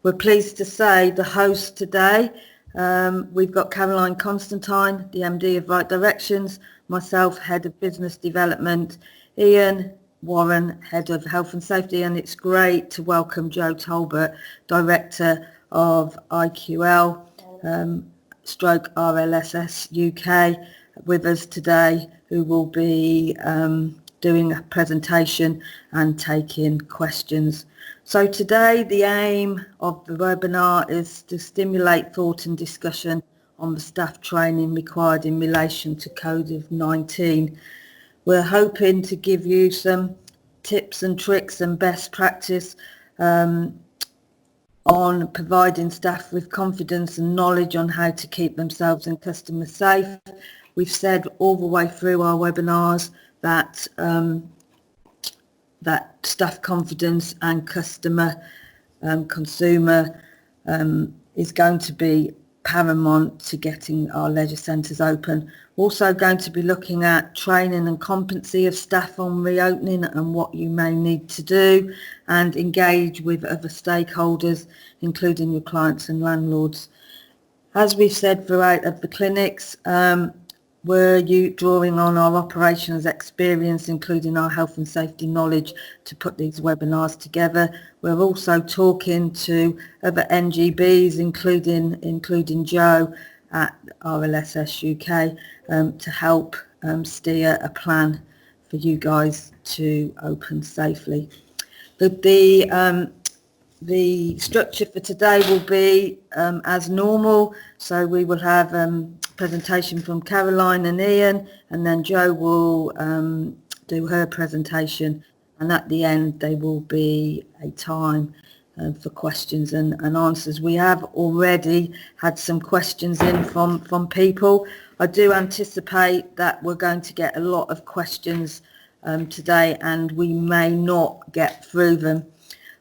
We're pleased to say the host today, we've got Caroline Constantine, the MD of Right Directions, myself, Head of Business Development, Ian Warren, Head of Health and Safety, and it's great to welcome Joe Talbot, Director of IQL, stroke RLSS UK, with us today, who will be doing a presentation and taking questions. So today the aim of the webinar is to stimulate thought and discussion on the staff training required in relation to COVID-19. We're hoping to give you some tips and tricks and best practice on providing staff with confidence and knowledge on how to keep themselves and customers safe. We've said all the way through our webinars that that staff confidence and consumer is going to be paramount to getting our leisure centres open. We're also going to be looking at training and competency of staff on reopening and what you may need to do, and engage with other stakeholders, including your clients and landlords. As we've said throughout of the clinics, we're drawing on our operations experience, including our health and safety knowledge, to put these webinars together. We're also talking to other NGBs, including Joe at RLSS UK, to help steer a plan for you guys to open safely. The structure for today will be as normal, so we will have presentation from Caroline and Ian, and then Jo will do her presentation, and at the end there will be a time for questions and answers. We have already had some questions in from people. I do anticipate that we're going to get a lot of questions today, and we may not get through them.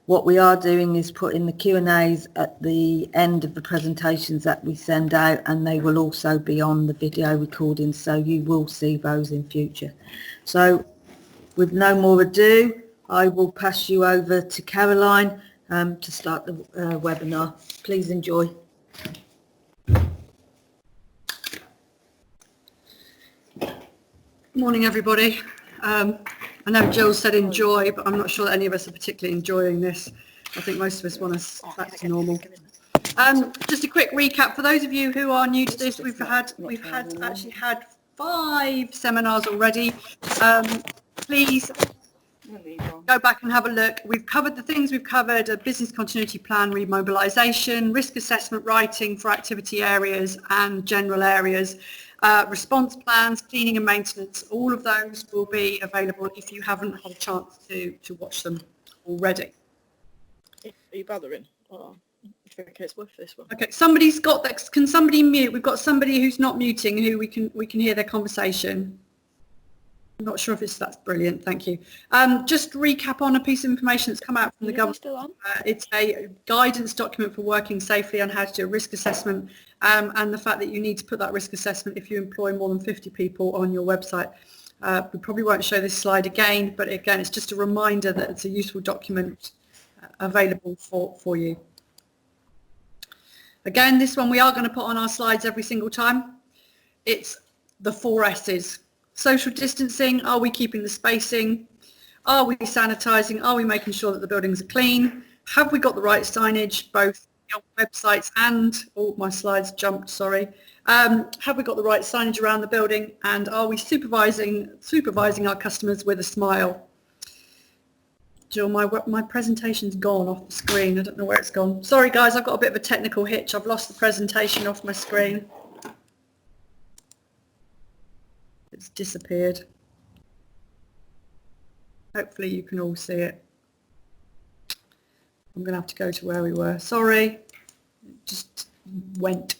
What we are doing is putting the Q&As at the end of the presentations that we send out, and they will also be on the video recording, so you will see those in future. So with no more ado, I will pass you over to Caroline to start the webinar. Please enjoy. Good morning, everybody. I know Jill said enjoy, but I'm not sure that any of us are particularly enjoying this. I think most of us want us back to normal. Just a quick recap for those of you who are new to this. We've actually had 5 seminars already. Please go back and have a look. We've covered the things we've covered: a business continuity plan, remobilisation, risk assessment writing for activity areas and general areas. Response plans, cleaning and maintenance, all of those will be available if you haven't had a chance to watch them already. Are you bothering? Or do you think it's worth this one? Okay, somebody's got that. Can somebody mute? We've got somebody who's not muting, who we can hear their conversation. I'm not sure if that's brilliant. Thank you. Just recap on a piece of information that's come out from the government. Still on? It's a guidance document for working safely on how to do a risk assessment, and the fact that you need to put that risk assessment if you employ more than 50 people on your website. We probably won't show this slide again, but again, it's just a reminder that it's a useful document available for you. Again, this one we are going to put on our slides every single time. It's the 4 S's. Social distancing, are we keeping the spacing? Are we sanitising? Are we making sure that the buildings are clean? Have we got the right signage, both on websites and, oh, my slides jumped, sorry. Have we got the right signage around the building? And are we supervising our customers with a smile? Jill, my presentation's gone off the screen. I don't know where it's gone. Sorry, guys, I've got a bit of a technical hitch. I've lost the presentation off my screen. It's disappeared. Hopefully you can all see it. I'm going to have to go to where we were. Sorry, it just went.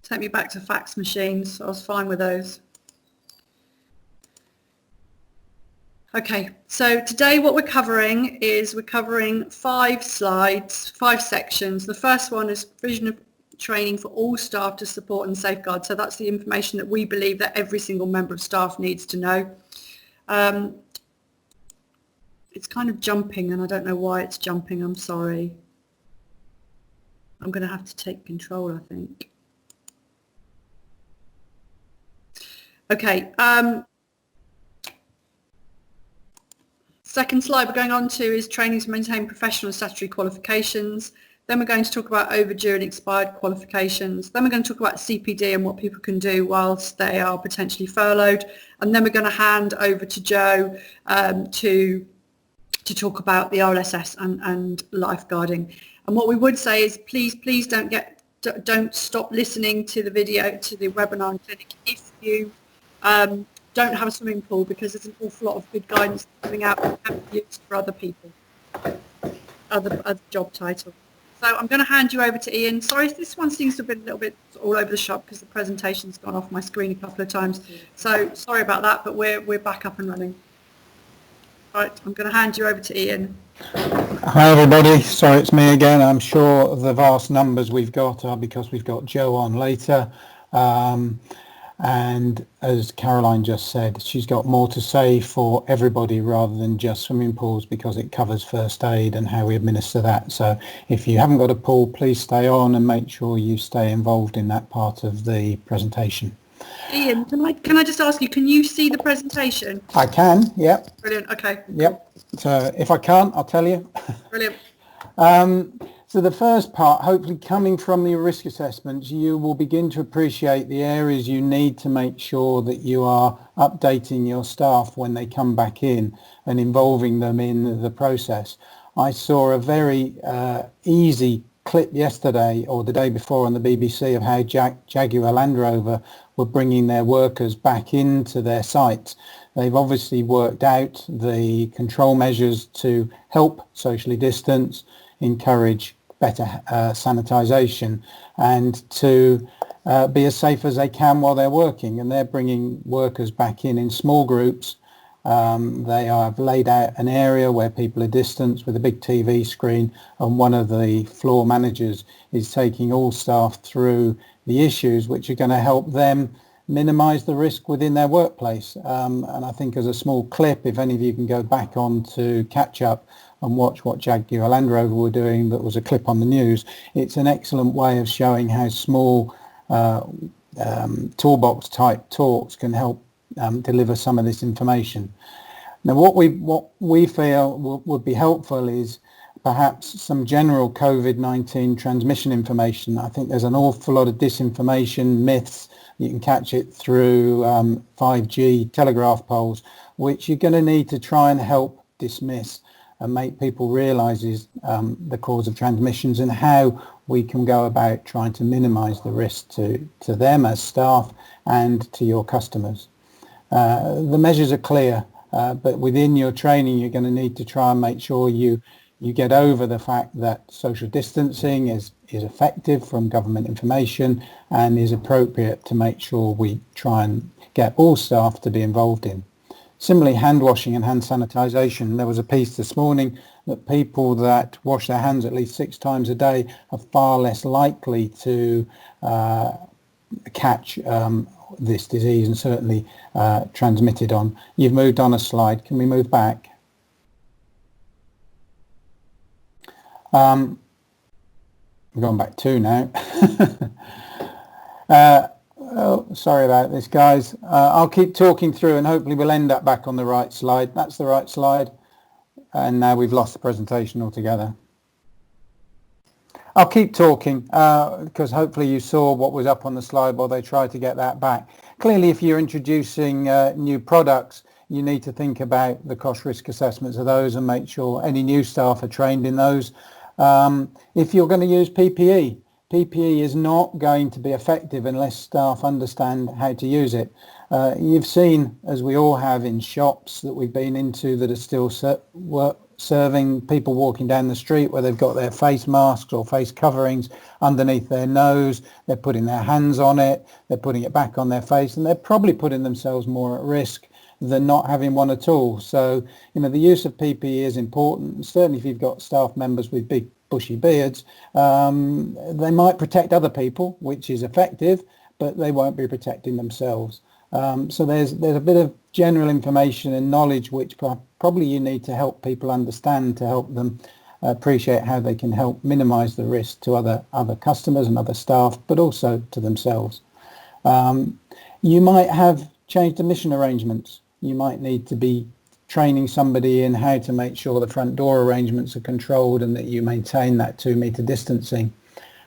Take me back to fax machines. I was fine with those. Okay, so today what we're covering is 5 slides, 5 sections. The first one is provision of training for all staff to support and safeguard. So that's the information that we believe that every single member of staff needs to know. it's kind of jumping and I don't know why it's jumping. I'm sorry. I'm going to have to take control, I think. Okay. Second slide we're going on to is training to maintain professional and statutory qualifications. Then we're going to talk about overdue and expired qualifications. Then we're going to talk about CPD and what people can do whilst they are potentially furloughed. And then we're going to hand over to Joe to talk about the RLSS and lifeguarding. And what we would say is please don't stop listening to the video, to the webinar and clinic if you don't have a swimming pool, because there's an awful lot of good guidance coming out and can be used for other people, other job titles. So I'm going to hand you over to Ian. Sorry, this one seems to have been a little bit all over the shop because the presentation's gone off my screen a couple of times. So sorry about that, but we're back up and running. Right, I'm going to hand you over to Ian. Hi everybody, sorry it's me again. I'm sure the vast numbers we've got are because we've got Joe on later. And as Caroline just said, she's got more to say for everybody rather than just swimming pools, because it covers first aid and how we administer that. So if you haven't got a pool, please stay on and make sure you stay involved in that part of the presentation. Ian, can I just ask you, can you see the presentation? I can, yep. Brilliant, okay. Yep. So if I can't, I'll tell you. Brilliant. So the first part, hopefully coming from your risk assessments, you will begin to appreciate the areas you need to make sure that you are updating your staff when they come back in and involving them in the process. I saw a very easy clip yesterday or the day before on the BBC of how Jaguar Land Rover were bringing their workers back into their sites. They've obviously worked out the control measures to help socially distance, encourage better sanitisation, and to be as safe as they can while they're working. And they're bringing workers back in small groups. They have laid out an area where people are distanced with a big TV screen, and one of the floor managers is taking all staff through the issues which are going to help them minimise the risk within their workplace. And I think as a small clip, if any of you can go back on to catch up and watch what Jaguar Land Rover were doing, that was a clip on the news, it's an excellent way of showing how small toolbox type talks can help deliver some of this information. Now what we feel would be helpful is perhaps some general COVID-19 transmission information. I think there's an awful lot of disinformation, myths. You can catch it through 5G telegraph poles, which you're going to need to try and help dismiss and make people realise is the cause of transmissions, and how we can go about trying to minimise the risk to them as staff and to your customers. The measures are clear, but within your training you're going to need to try and make sure you get over the fact that social distancing is effective from government information and is appropriate to make sure we try and get all staff to be involved in. Similarly, hand washing and hand sanitisation. There was a piece this morning that people that wash their hands at least 6 times a day are far less likely to catch this disease, and certainly transmit it on. You've moved on a slide. Can we move back? We've gone back 2 now. Oh, sorry about this, guys. I'll keep talking through and hopefully we'll end up back on the right slide. That's the right slide. And now we've lost the presentation altogether. I'll keep talking because hopefully you saw what was up on the slide while they tried to get that back. Clearly, if you're introducing new products, you need to think about the cost risk assessments of those and make sure any new staff are trained in those. If you're going to use PPE, PPE is not going to be effective unless staff understand how to use it. You've seen, as we all have in shops that we've been into that are still serving people walking down the street where they've got their face masks or face coverings underneath their nose, they're putting their hands on it, they're putting it back on their face, and they're probably putting themselves more at risk than not having one at all. So, the use of PPE is important. Certainly if you've got staff members with big bushy beards, they might protect other people, which is effective, but they won't be protecting themselves. So there's a bit of general information and knowledge which probably you need to help people understand to help them appreciate how they can help minimise the risk to other customers and other staff, but also to themselves. You might have changed admission arrangements. You might need to be training somebody in how to make sure the front door arrangements are controlled and that you maintain that 2-metre distancing.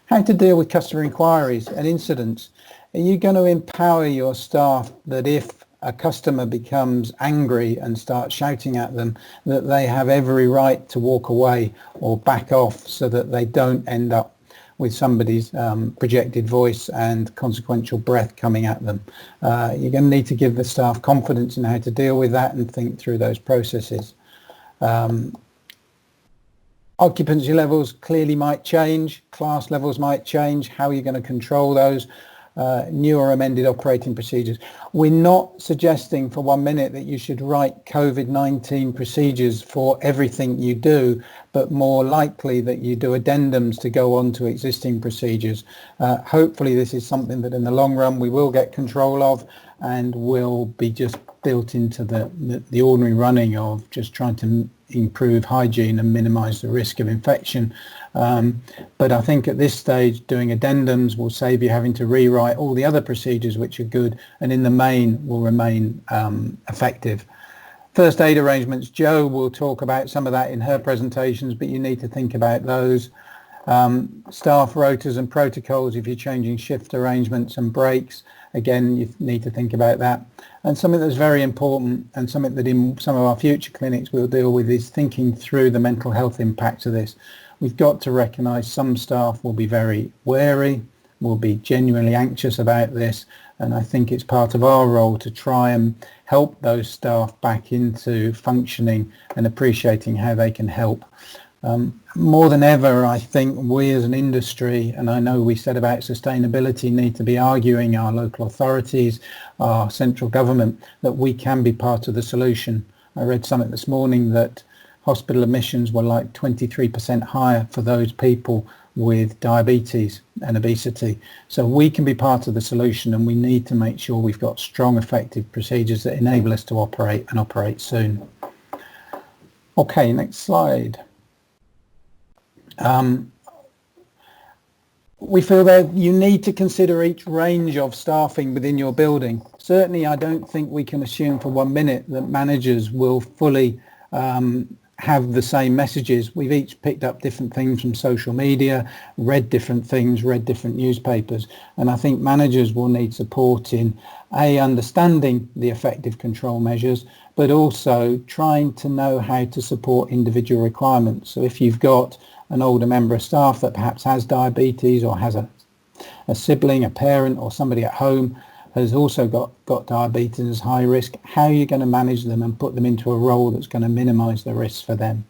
How to deal with customer inquiries and incidents. Are you going to empower your staff that if a customer becomes angry and starts shouting at them, that they have every right to walk away or back off so that they don't end up with somebody's projected voice and consequential breath coming at them? You're going to need to give the staff confidence in how to deal with that and think through those processes. Occupancy levels clearly might change, class levels might change. How are you going to control those? New or amended operating procedures. We're not suggesting for 1 minute that you should write COVID-19 procedures for everything you do, but more likely that you do addendums to go on to existing procedures. Hopefully this is something that in the long run we will get control of and will be just built into the ordinary running of just trying to improve hygiene and minimise the risk of infection. But I think at this stage doing addendums will save you having to rewrite all the other procedures which are good and in the main will remain effective. First aid arrangements, Jo will talk about some of that in her presentations, but you need to think about those. Staff rotas and protocols if you're changing shift arrangements and breaks, again you need to think about that. And something that's very important and something that in some of our future clinics we'll deal with is thinking through the mental health impacts of this. We've got to recognise some staff will be very wary, will be genuinely anxious about this, and I think it's part of our role to try and help those staff back into functioning and appreciating how they can help. More than ever, I think we as an industry, and I know we said about sustainability, need to be arguing our local authorities, our central government, that we can be part of the solution. I read something this morning that hospital admissions were like 23% higher for those people with diabetes and obesity. So we can be part of the solution and we need to make sure we've got strong, effective procedures that enable us to operate and operate soon. Okay, next slide. We feel that you need to consider each range of staffing within your building. Certainly, I don't think we can assume for 1 minute that managers will fully have the same messages. We've each picked up different things from social media, read different things, read different newspapers, and I think managers will need support in understanding the effective control measures, but also trying to know how to support individual requirements. So if you've got an older member of staff that perhaps has diabetes or has a sibling, a parent or somebody at home has also got diabetes as high risk, how are you going to manage them and put them into a role that's going to minimise the risks for them?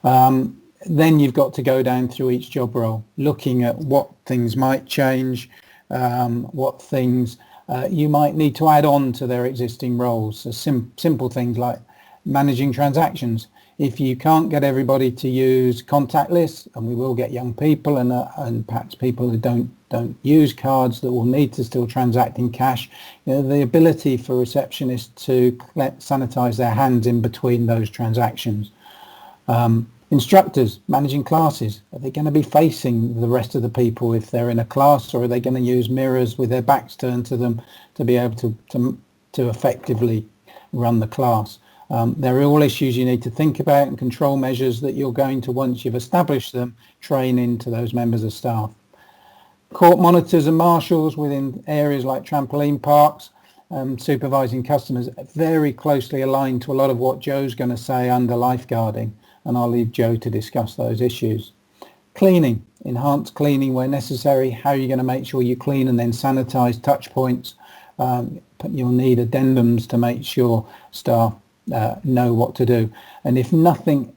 Then you've got to go down through each job role, looking at what things might change, what things you might need to add on to their existing roles. So simple things like managing transactions. If you can't get everybody to use contactless, and we will get young people and perhaps people who don't use cards that will need to still transact in cash, the ability for receptionists to sanitize their hands in between those transactions. Instructors managing classes, are they going to be facing the rest of the people if they're in a class, or are they going to use mirrors with their backs turned to them to be able to effectively run the class? There are all issues you need to think about and control measures that you're going to, once you've established them, train into those members of staff. Court monitors and marshals within areas like trampoline parks, supervising customers, very closely aligned to a lot of what Joe's going to say under lifeguarding, and I'll leave Joe to discuss those issues. Cleaning, enhanced cleaning where necessary. How are you going to make sure you clean and then sanitize touch points? You'll need addendums to make sure staff know what to do. And if nothing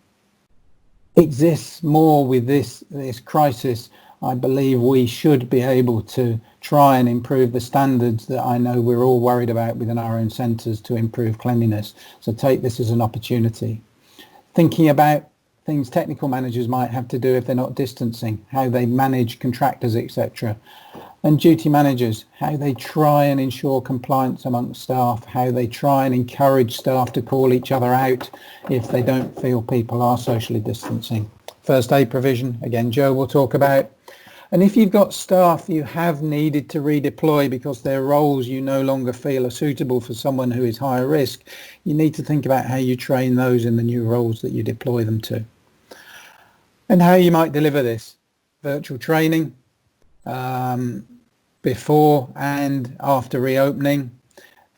exists more with this crisis, I believe we should be able to try and improve the standards that I know we're all worried about within our own centres to improve cleanliness. So take this as an opportunity. Thinking about things technical managers might have to do if they're not distancing, how they manage contractors, etc. And duty managers, how they try and ensure compliance amongst staff, how they try and encourage staff to call each other out if they don't feel people are socially distancing. First aid provision, again, Joe will talk about. And if you've got staff you have needed to redeploy because their roles you no longer feel are suitable for someone who is higher risk, you need to think about how you train those in the new roles that you deploy them to. And how you might deliver this. Virtual training, before and after reopening,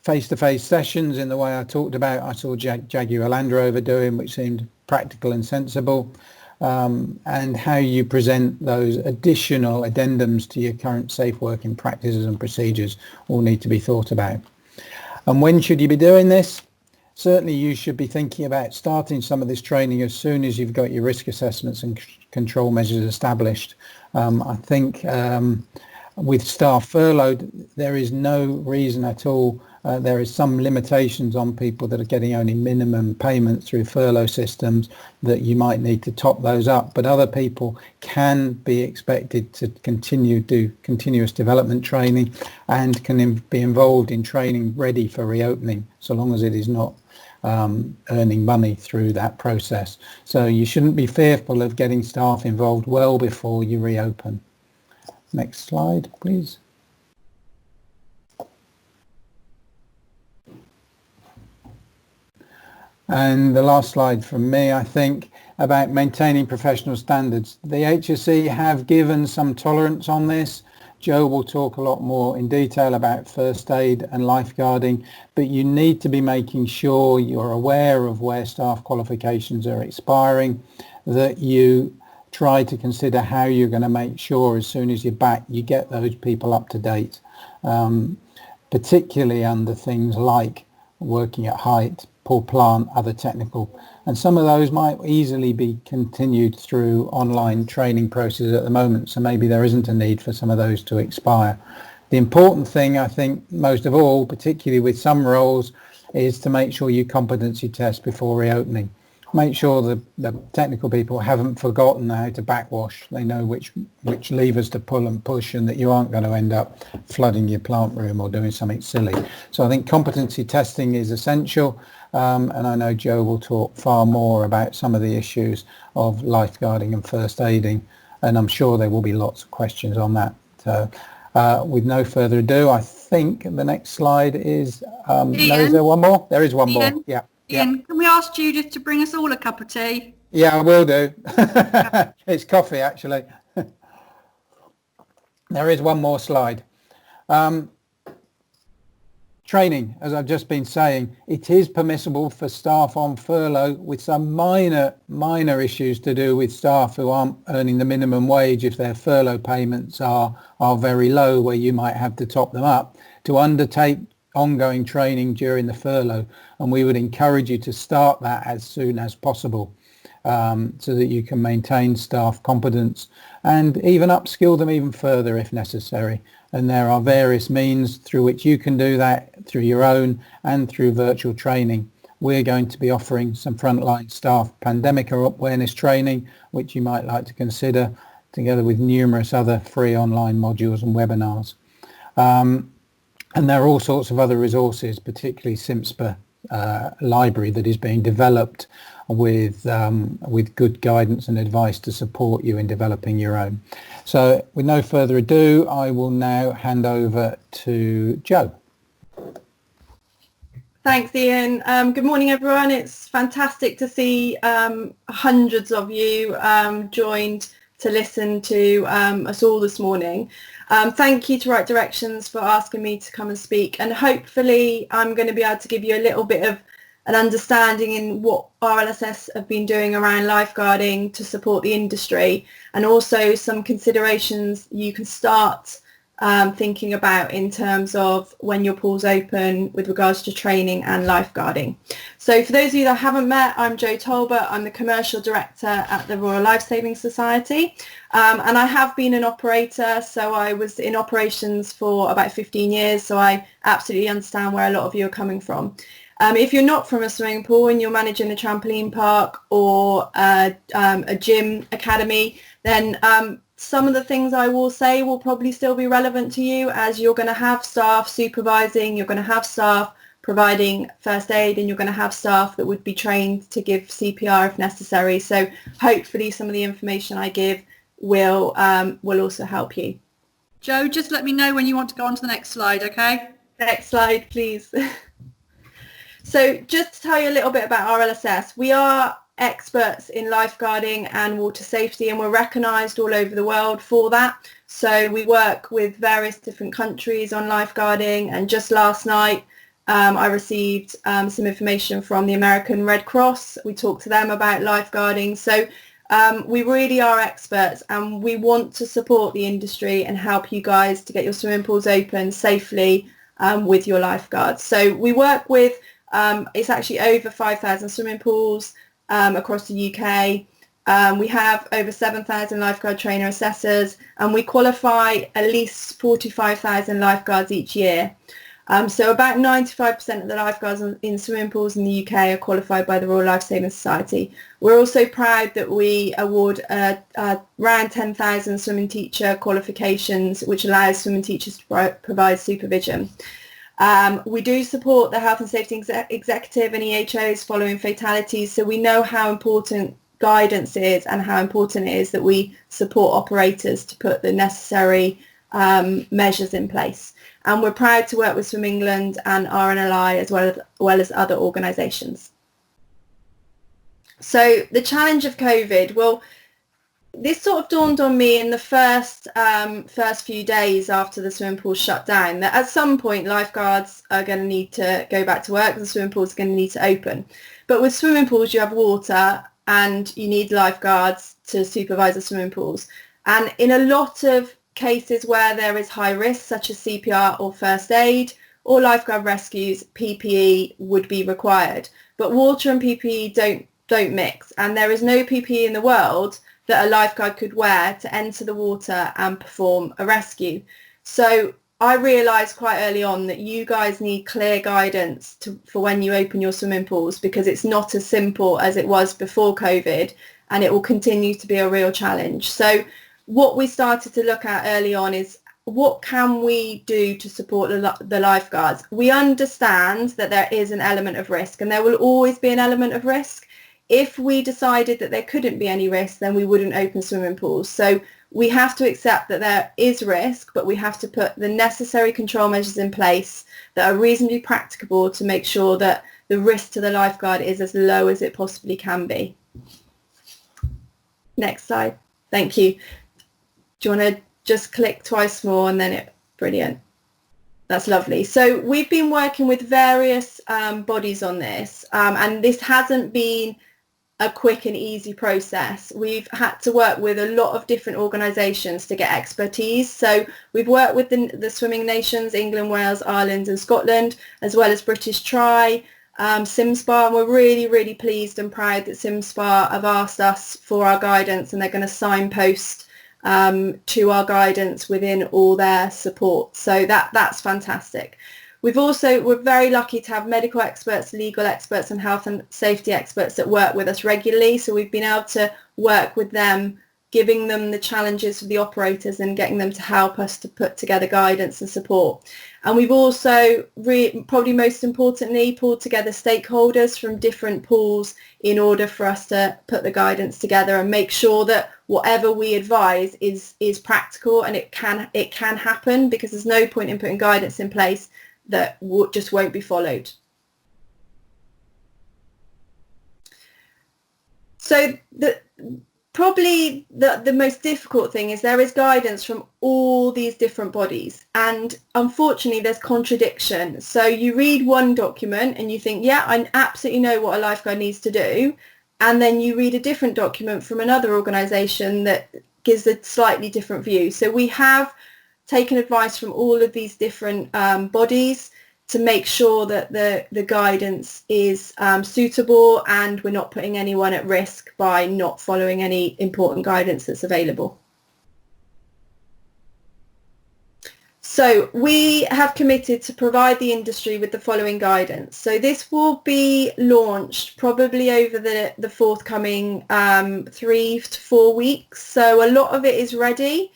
face-to-face sessions in the way I talked about. I saw Jaguar Land Rover doing, which seemed practical and sensible, and how you present those additional addendums to your current safe working practices and procedures all need to be thought about. And when should you be doing this? Certainly you should be thinking about starting some of this training as soon as you've got your risk assessments and control measures established. I think with staff furloughed, there is no reason at all. There is some limitations on people that are getting only minimum payments through furlough systems that you might need to top those up. But other people can be expected to do continuous development training and can be involved in training ready for reopening, so long as it is not earning money through that process. So you shouldn't be fearful of getting staff involved well before you reopen. Next slide, please. And the last slide from me, I think, about maintaining professional standards. The HSE have given some tolerance on this. Joe will talk a lot more in detail about first aid and lifeguarding, but you need to be making sure you're aware of where staff qualifications are expiring, that you try to consider how you're going to make sure as soon as you're back you get those people up to date, particularly under things like working at height, poor plant, other technical, and some of those might easily be continued through online training processes at the moment, so maybe there isn't a need for some of those to expire. The important thing, I think, most of all, particularly with some roles, is to make sure you competency test before reopening. Make sure the technical people haven't forgotten how to backwash. They know which levers to pull and push, and that you aren't going to end up flooding your plant room or doing something silly. So I think competency testing is essential, and I know Joe will talk far more about some of the issues of lifeguarding and first aiding, and I'm sure there will be lots of questions on that. So with no further ado, I think the next slide is, no, is there one more? There is one more, yeah. Ian, can we ask Judith to bring us all a cup of tea? Yeah, I will do. It's coffee, actually. There is one more slide. Training, as I've just been saying, it is permissible for staff on furlough with some minor issues to do with staff who aren't earning the minimum wage if their furlough payments are very low, where you might have to top them up, to undertake ongoing training during the furlough, and we would encourage you to start that as soon as possible, so that you can maintain staff competence and even upskill them even further if necessary. And there are various means through which you can do that, through your own and through virtual training. We're going to be offering some frontline staff pandemic awareness training, which you might like to consider, together with numerous other free online modules and webinars. And there are all sorts of other resources, particularly SIMSPA library that is being developed with good guidance and advice to support you in developing your own. So with no further ado, I will now hand over to Joe. Thanks, Ian. Good morning, everyone. It's fantastic to see hundreds of you joined to listen to us all this morning. Thank you to Right Directions for asking me to come and speak, and hopefully I'm going to be able to give you a little bit of an understanding in what RLSS have been doing around lifeguarding to support the industry, and also some considerations you can start thinking about in terms of when your pool's open with regards to training and lifeguarding. So for those of you that haven't met, I'm Jo Tolbert. I'm the Commercial Director at the Royal Lifesaving Society, and I have been an operator, so I was in operations for about 15 years, so I absolutely understand where a lot of you are coming from. If you're not from a swimming pool and you're managing a trampoline park or a gym academy, then some of the things I will say will probably still be relevant to you, as you're going to have staff supervising, you're going to have staff providing first aid, and you're going to have staff that would be trained to give CPR if necessary. So hopefully some of the information I give will also help you. Joe, just let me know when you want to go on to the next slide, okay? Next slide, please. So just to tell you a little bit about RLSS, we are experts in lifeguarding and water safety, and we're recognised all over the world for that. So we work with various different countries on lifeguarding, and just last night I received some information from the American Red Cross. We talked to them about lifeguarding. So we really are experts, and we want to support the industry and help you guys to get your swimming pools open safely with your lifeguards. So we work with, it's actually over 5,000 swimming pools across the UK. We have over 7,000 lifeguard trainer assessors, and we qualify at least 45,000 lifeguards each year. So about 95% of the lifeguards in swimming pools in the UK are qualified by the Royal Lifesaving Society. We're also proud that we award around 10,000 swimming teacher qualifications, which allows swimming teachers to provide supervision. We do support the Health and Safety Executive and EHOs following fatalities, so we know how important guidance is and how important it is that we support operators to put the necessary measures in place. And we're proud to work with Swim England and RNLI as well as other organisations. So the challenge of COVID, well, this sort of dawned on me in the first few days after the swimming pool shut down, that at some point lifeguards are going to need to go back to work, the swimming pools are going to need to open. But with swimming pools you have water and you need lifeguards to supervise the swimming pools. And in a lot of cases where there is high risk, such as CPR or first aid or lifeguard rescues, PPE would be required. But water and PPE don't mix, and there is no PPE in the world that a lifeguard could wear to enter the water and perform a rescue. So I realised quite early on that you guys need clear guidance for when you open your swimming pools, because it's not as simple as it was before COVID, and it will continue to be a real challenge. So what we started to look at early on is, what can we do to support the lifeguards? We understand that there is an element of risk, and there will always be an element of risk. If we decided that there couldn't be any risk, then we wouldn't open swimming pools. So we have to accept that there is risk, but we have to put the necessary control measures in place that are reasonably practicable to make sure that the risk to the lifeguard is as low as it possibly can be. Next slide. Thank you. Do you want to just click twice more and then brilliant. That's lovely. So we've been working with various bodies on this, and this hasn't been a quick and easy process. We've had to work with a lot of different organisations to get expertise. So we've worked with the swimming nations, England, Wales, Ireland and Scotland, as well as British Tri, SimSpa, and we're really, really pleased and proud that SimSpa have asked us for our guidance, and they're going to signpost to our guidance within all their support. So that's fantastic. We're very lucky to have medical experts, legal experts and health and safety experts that work with us regularly. So we've been able to work with them, giving them the challenges for the operators and getting them to help us to put together guidance and support. And we've also, probably most importantly, pulled together stakeholders from different pools in order for us to put the guidance together and make sure that whatever we advise is practical and it can happen, because there's no point in putting guidance in place that just won't be followed. So probably the most difficult thing is there is guidance from all these different bodies, and unfortunately there's contradiction. So you read one document and you think, yeah, I absolutely know what a lifeguard needs to do, and then you read a different document from another organisation that gives a slightly different view. So we have taken advice from all of these different bodies to make sure that the guidance is suitable and we're not putting anyone at risk by not following any important guidance that's available. So we have committed to provide the industry with the following guidance. So this will be launched probably over the forthcoming 3 to 4 weeks. So a lot of it is ready,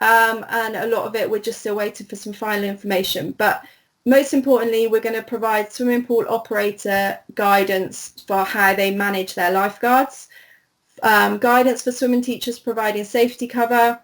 and a lot of it we're just still waiting for some final information. But most importantly, we're going to provide swimming pool operator guidance for how they manage their lifeguards, guidance for swimming teachers providing safety cover,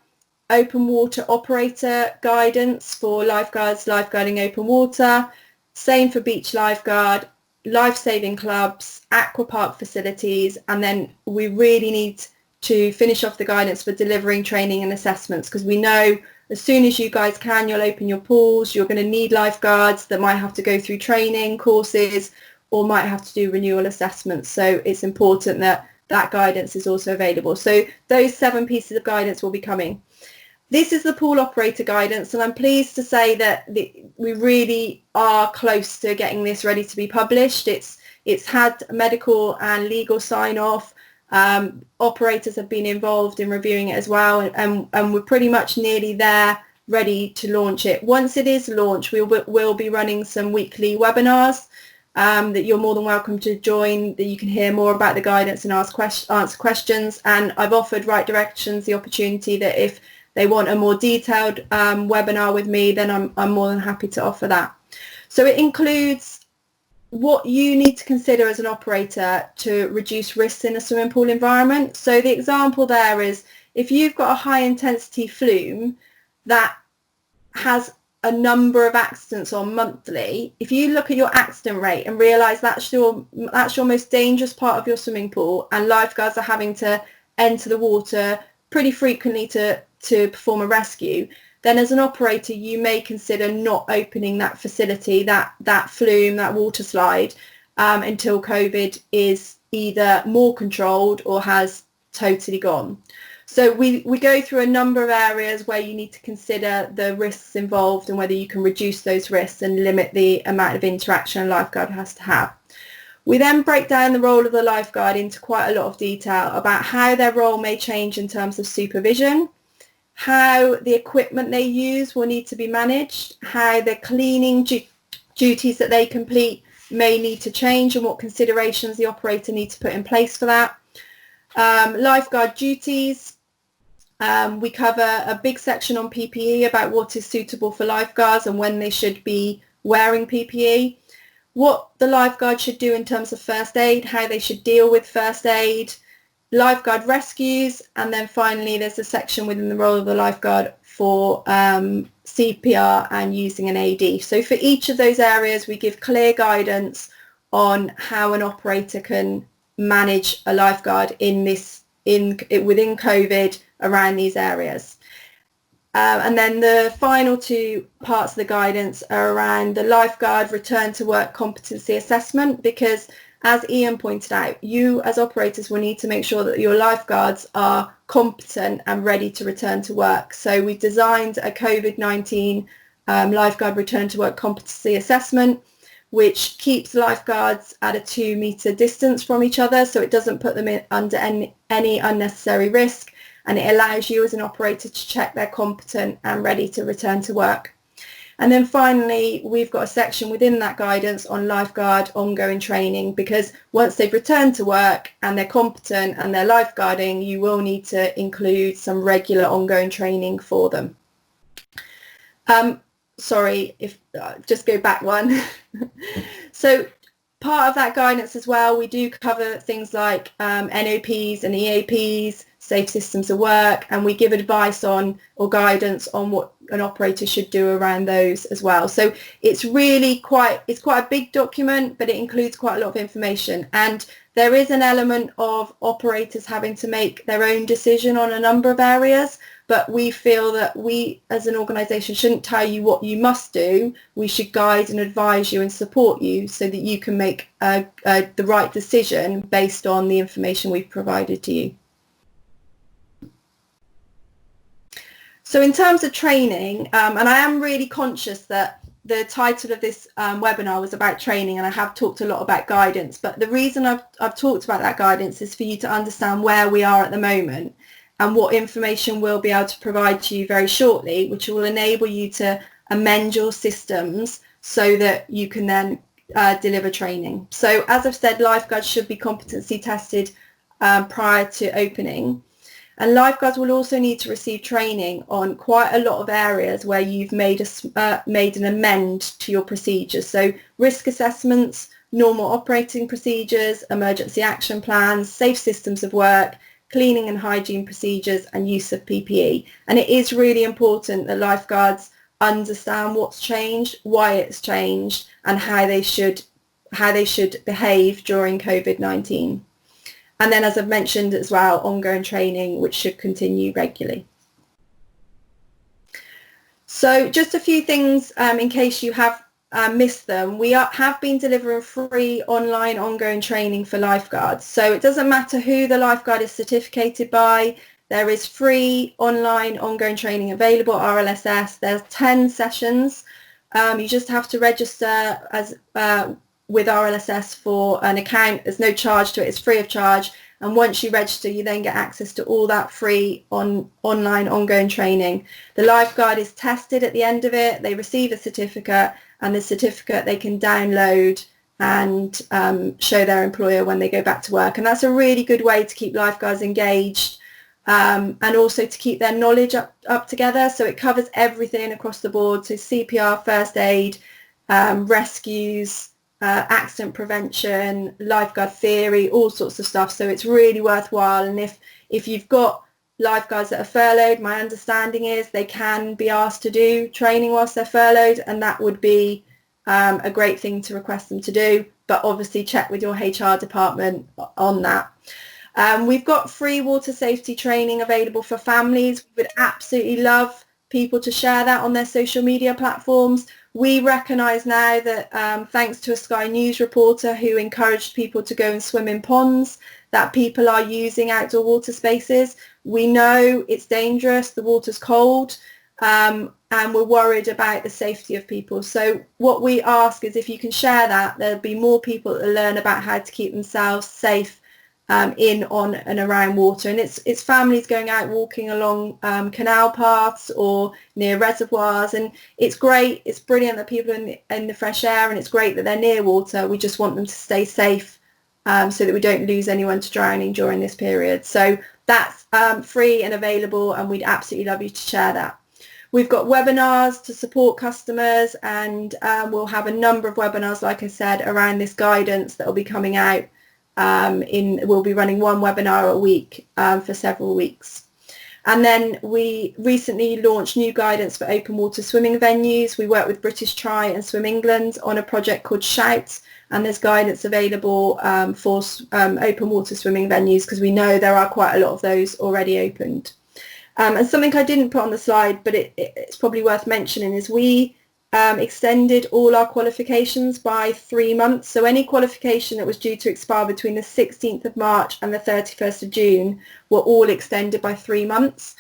open water operator guidance for lifeguards lifeguarding open water, same for beach lifeguard, life-saving clubs, aqua park facilities, and then we really need to finish off the guidance for delivering training and assessments, because we know as soon as you guys can, you'll open your pools, you're going to need lifeguards that might have to go through training courses or might have to do renewal assessments. So it's important that that guidance is also available. So those 7 pieces of guidance will be coming. This is the pool operator guidance, and I'm pleased to say that we really are close to getting this ready to be published. It's had medical and legal sign off. Operators have been involved in reviewing it as well, and we're pretty much nearly there, ready to launch it. Once it is launched, we'll be running some weekly webinars that you're more than welcome to join, that you can hear more about the guidance and answer questions. And I've offered Right Directions the opportunity that if they want a more detailed webinar with me, then I'm more than happy to offer that. So it includes what you need to consider as an operator to reduce risks in a swimming pool environment. So the example there is, if you've got a high intensity flume that has a number of accidents on monthly, if you look at your accident rate and realise that's your most dangerous part of your swimming pool, and lifeguards are having to enter the water pretty frequently to perform a rescue, then as an operator you may consider not opening that facility, that flume, that water slide, until COVID is either more controlled or has totally gone. So we go through a number of areas where you need to consider the risks involved and whether you can reduce those risks and limit the amount of interaction a lifeguard has to have. We then break down the role of the lifeguard into quite a lot of detail about how their role may change in terms of supervision, how the equipment they use will need to be managed, how the cleaning duties that they complete may need to change, and what considerations the operator needs to put in place for that. Lifeguard duties. We cover a big section on PPE about what is suitable for lifeguards and when they should be wearing PPE. What the lifeguard should do in terms of first aid, how they should deal with first aid, lifeguard rescues, and then finally there's a section within the role of the lifeguard for CPR and using an AD. So for each of those areas we give clear guidance on how an operator can manage a lifeguard within COVID around these areas. And then the final 2 parts of the guidance are around the lifeguard return to work competency assessment, because as Ian pointed out, you as operators will need to make sure that your lifeguards are competent and ready to return to work. So we've designed a COVID-19 lifeguard return to work competency assessment, which keeps lifeguards at a 2-metre distance from each other, so it doesn't put them under any unnecessary risk, and it allows you as an operator to check they're competent and ready to return to work. And then finally, we've got a section within that guidance on lifeguard ongoing training, because once they've returned to work and they're competent and they're lifeguarding, you will need to include some regular ongoing training for them. Sorry, if just go back one. So part of that guidance as well, we do cover things like NOPs and EAPs, safe systems of work, and we give advice on or guidance on what an operator should do around those as well. So it's really quite a big document, but it includes quite a lot of information, and there is an element of operators having to make their own decision on a number of areas, but we feel that we as an organisation shouldn't tell you what you must do. We should guide and advise you and support you so that you can make the right decision based on the information we've provided to you. So in terms of training, and I am really conscious that the title of this webinar was about training, and I have talked a lot about guidance, but the reason I've talked about that guidance is for you to understand where we are at the moment and what information we'll be able to provide to you very shortly, which will enable you to amend your systems so that you can then deliver training. So as I've said, lifeguards should be competency tested prior to opening. And lifeguards will also need to receive training on quite a lot of areas where you've made an amend to your procedures. So risk assessments, normal operating procedures, emergency action plans, safe systems of work, cleaning and hygiene procedures, and use of PPE. And it is really important that lifeguards understand what's changed, why it's changed, and how they should behave during COVID-19. And then, as I've mentioned as well, ongoing training, which should continue regularly. So just a few things in case you have missed them. We have been delivering free online ongoing training for lifeguards. So it doesn't matter who the lifeguard is certificated by. There is free online ongoing training available at RLSS. There's 10 sessions. You just have to register as with RLSS for an account. There's no charge to it. It's free of charge. And once you register, you then get access to all that free online ongoing training. The lifeguard is tested at the end of it. They receive a certificate, and the certificate they can download and show their employer when they go back to work. And that's a really good way to keep lifeguards engaged and also to keep their knowledge up together. So it covers everything across the board. So CPR, first aid, rescues, accident prevention, lifeguard theory, all sorts of stuff. So it's really worthwhile. And if you've got lifeguards that are furloughed, my understanding is they can be asked to do training whilst they're furloughed, and that would be a great thing to request them to do. But obviously check with your HR department on that. We've got free water safety training available for families. We would absolutely love people to share that on their social media platforms. We recognise now that thanks to a Sky News reporter who encouraged people to go and swim in ponds, that people are using outdoor water spaces. We know it's dangerous, the water's cold, and we're worried about the safety of people. So what we ask is if you can share that, there'll be more people that learn about how to keep themselves safe in, on and around water. And it's families going out walking along canal paths or near reservoirs, and it's great, it's brilliant that people are in the fresh air, and it's great that they're near water. We just want them to stay safe so that we don't lose anyone to drowning during this period. So that's free and available, and we'd absolutely love you to share that. We've got webinars to support customers, and we'll have a number of webinars, like I said, around this guidance that will be coming out. We'll be running one webinar a week for several weeks. And then we recently launched new guidance for open water swimming venues. We work with British Tri and Swim England on a project called Shout, and there's guidance available for open water swimming venues, because we know there are quite a lot of those already opened. And something I didn't put on the slide, but it's probably worth mentioning, is we extended all our qualifications by 3 months. So any qualification that was due to expire between the 16th of March and the 31st of June were all extended by 3 months.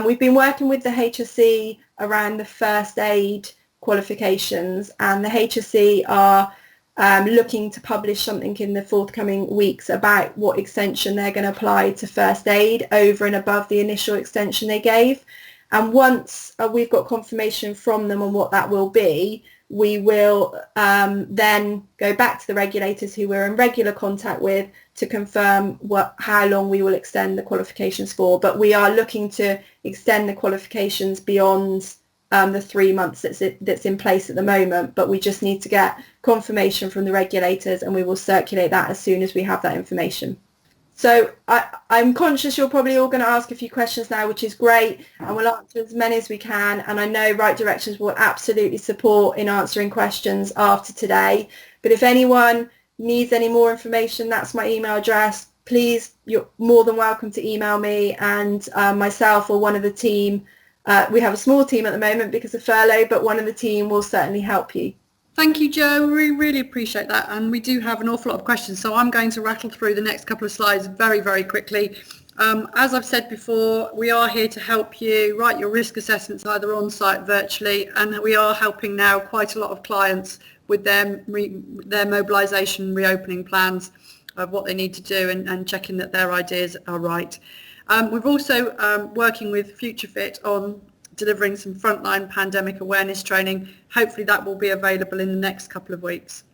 We've been working with the HSE around the first aid qualifications, and the HSE are looking to publish something in the forthcoming weeks about what extension they're going to apply to first aid over and above the initial extension they gave. And once we've got confirmation from them on what that will be, we will then go back to the regulators who we're in regular contact with to confirm how long we will extend the qualifications for. But we are looking to extend the qualifications beyond the 3 months that's in place at the moment. But we just need to get confirmation from the regulators, and we will circulate that as soon as we have that information. So I'm conscious you're probably all going to ask a few questions now, which is great, and we'll answer as many as we can. And I know Right Directions will absolutely support in answering questions after today. But if anyone needs any more information, that's my email address. Please, you're more than welcome to email me, and myself or one of the team. We have a small team at the moment because of furlough, but one of the team will certainly help you. Thank you, Jo. We really appreciate that. And we do have an awful lot of questions. So I'm going to rattle through the next couple of slides very, very quickly. As I've said before, we are here to help you write your risk assessments either on-site, virtually, and we are helping now quite a lot of clients with their mobilisation reopening plans of what they need to do, and checking that their ideas are right. We've also working with FutureFit on delivering some frontline pandemic awareness training. Hopefully that will be available in the next couple of weeks.